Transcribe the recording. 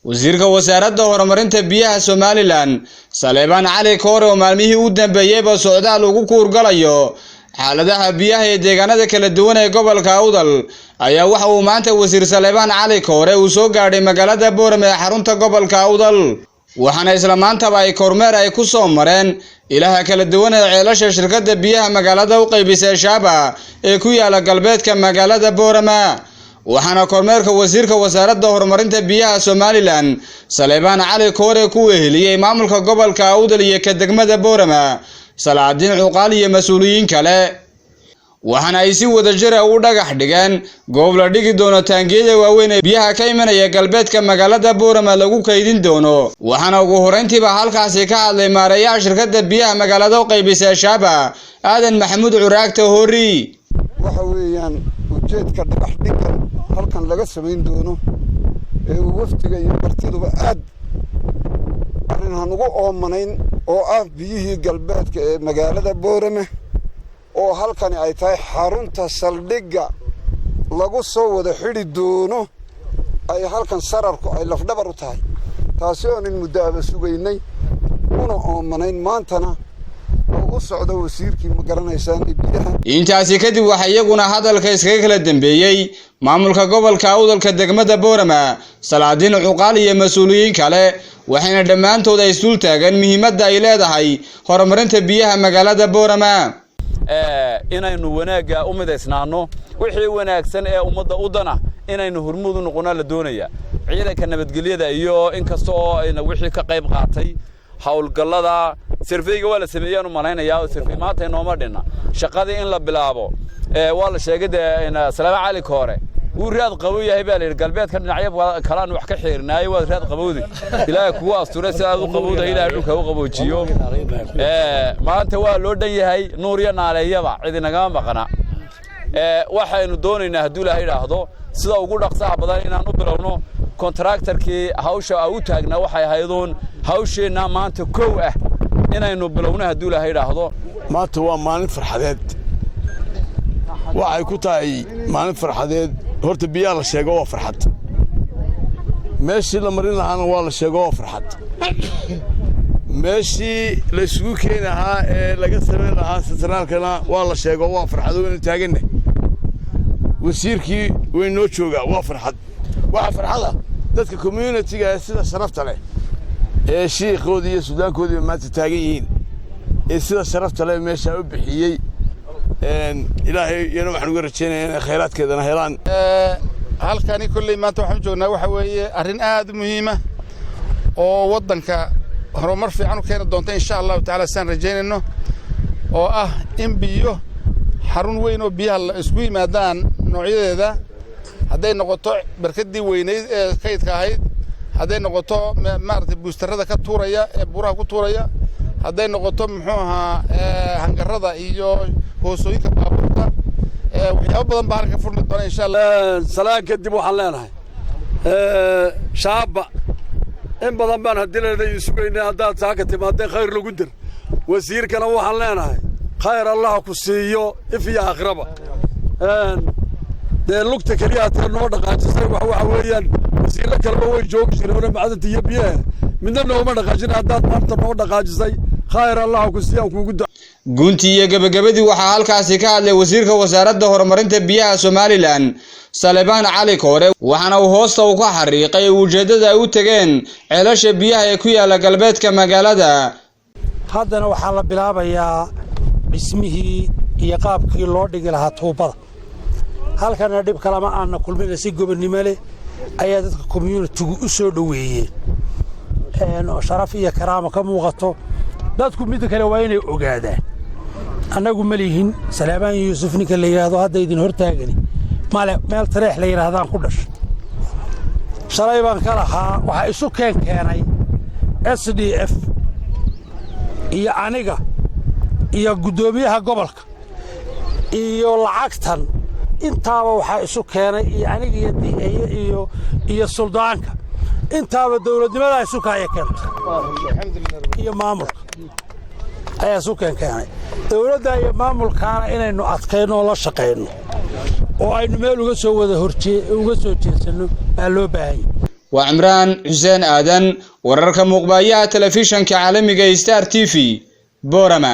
wasiirka wasaaradda horumarinta biyaha Somaliland Saleebaan Cali Koore oo maalmihii u dambeeyay socdaal ugu kuurgalayo xaaladaha biyaha ee deegaanada kala duwan ee gobolka Awdal ayaa waxa uu maanta wasiir Saleebaan Cali Koore uu soo gaadhay magaalada Boorame ee xarunta gobolka Awdal waxaana isla maantaba ay kormeer ay ku soo mareen ilaha kala duwan ee ceelasha shirkadda biyaha magaalada u qaybisay Shaaba ee ku yaala galbeedka magaalada Boorame waxaana kormeerka wasiirka wasaaradda horumarinta biyaha Somaliland Saleebaan Cali Koore ku weheliyay maamulka gobolka Awdal iyo ka degmada Boorame Salaadiin Cuqaal iyo mas'uuliyiin kale waxaana ay si wadajir ah u dhagax dhigeen goob la dhigi doono taangiyada waaweyn ee biyaha ka imanaya galbeedka magaalada Boorame lagu kaydin doono waxaana ugu horeyntiiba halkaasi ka hadlay maareeyaha shirkadda biyaha magaalada u qaybisay Shaaba Aadan Maxamuud Curaagta Hoori waxa weeyaan ujeedka dhagax dhigkan halkan laga sameyn doono ee waftiga iyo martiduba aad arrinhan ugu oomanayn oo ah biyihii galbeedka ee magaalada Boorame oo halkani ay tahay xarunta saldhigga lagu soo wada xidhi doono ay halkan sararku ay lafdhabar u tahay taasi oo in muddo ah sugaynay una oomanayn maantana oo u socdo wasiirkii ma garanaysaan biyaha intaasi kadib waxa iyaguna hadalka iskaga kala dambeeyay maamulka gobolka Awdalka degmada Boorame Salaadiin Cuqaal iyo mas'uuliyiin kale waxayna dhamaantood ay isdul taagan muhiimadda ay leedahay horumarinta biyaha magaalada Boorame inaynu wanaaga u midaysnaano wixii wanaagsan ee ummadda u dana inaynu hormuud u noqono la doonaya ciidanka nabadgelyada iyo inkastoo ayna wixii ka qayb qaatay hawlgallada surveyga wala sameeyaan u malaynayaa oo survey maanta inooma dhina shaqadii in la bilaabo waa la sheegay Saleebaan Cali Koore uu raad qabow yahay baa la galbeedka dhinacyo kala aan wax ka xiirnaayo waa raad qabowdi ilaahay kuwa asturay si aad u qabowda ilaahay dhulka u qaboojiyo maanta waa loo dhan yahay nuur iyo naaleeyaba cid inaga maqana waxaynu doonaynaa haddii ilaahay raahdo sida ugu dhaqsaha badan inaan u bilowno contractorkii hawsha u taagnaa waxay haydoon hawsheena maanta koow ah inaynu bilowno haddii ilaahay raahdo maanta waa maalin farxadeed waxay ku tahay maalin farxadeed horta biyaha la sheego waa farxad meeshii la marin lahaana waa la sheego waa farxad meeshii la isugu keeni lahaa ee laga samayn lahaa sentraalkana waa la sheego waa farxad waynu taagannahay wasiirkii way noo joogaa waa farxad waxa farxada dadka community-ga ee sida sharafta leh ee shiikhoodii iyo suudaankoodii maanta taagan yihiin ee sida sharafta leh meesha u bixiyay ilaahay yana waxaan uga rajaynayaa inay khayraadkeedana helaan halkani kulley maanta waxaan joognaa waxa weeye arrin aad muhiim ah oo waddanka horumar fiican u keeni doonta insha Allah ta'ala saan rajaynayno oo ah in biyo xarun weyn oo biyaha la isku yimaadaan noocyadeeda hadday noqoto barkadii weynayd ee kaydka ahayd hadday noqoto maartay boosterada ka tuuraya ee buraha ku tuuraya hadday noqoto muxuu ahaa hangarada iyo hoosooyinka baabuurta waxyaabo badan baa halka furmi doona insha Allah salaan kadib waxaan leenahay Shaaba in badan baan hadileeday sugaynay haddaad saaka timaadeen khayr lagu dir wasiirkana waxaan leenahay khayr Allah ku siiyo ifiya aakhiraba de lugta kaliya noo dhaqaajisay waxa weeyaan wasiirka kale way joog jireen macdanta iyo biyaha midna nooma dhaqaajin haddaad maanta noo dhaqaajisay khayr Allah ku siiyo kuugu gunti iyo gabagabadii waxa halkaasi ka hadlay wasiirka wasaaradda horumarinta biyaha Somaliland Saleebaan Cali Koore waxaana uu hoosta u ka xariiqay ujeedada ay u tageen ceelasha biyaha ee ku yaala galbeedka magaalada haddana waxaa la bilaabayaa dhismihii iyo qaabkii loo dhigi lahaa tuubada halkana dhib kale ma aana kulmina si gobonnimo leh ayaa dadka community-gu u soo dhaweeyeen oo sharaf iyo karaamo ka muuqato dadku mid kale waa inay ogaadaan annagu ma lihin Saleebaan Yuusuf ninka la yiraahdo hadda idin hortaagani meel tareex la yiraahdaan ku dhashay shalay baan ka lahaa waxa isu keenay SDF iyo aniga iyo gudoomiyaha gobolka iyo lacagtan intaaba waxa isu keenay iyo aniga iyo suldaanka intaaba dawladnimada isu kaayeen iyo maamulka ayaa isu keenay dawladda iyo maamulkaana inaynu adkayno la shaqeyno oo aynu meel uga soo wada uga soo jeesano baa loo baahan yahay وعمران حسين آدن وررك مقبايا تلفزيون كعالمي ستار TV بورما.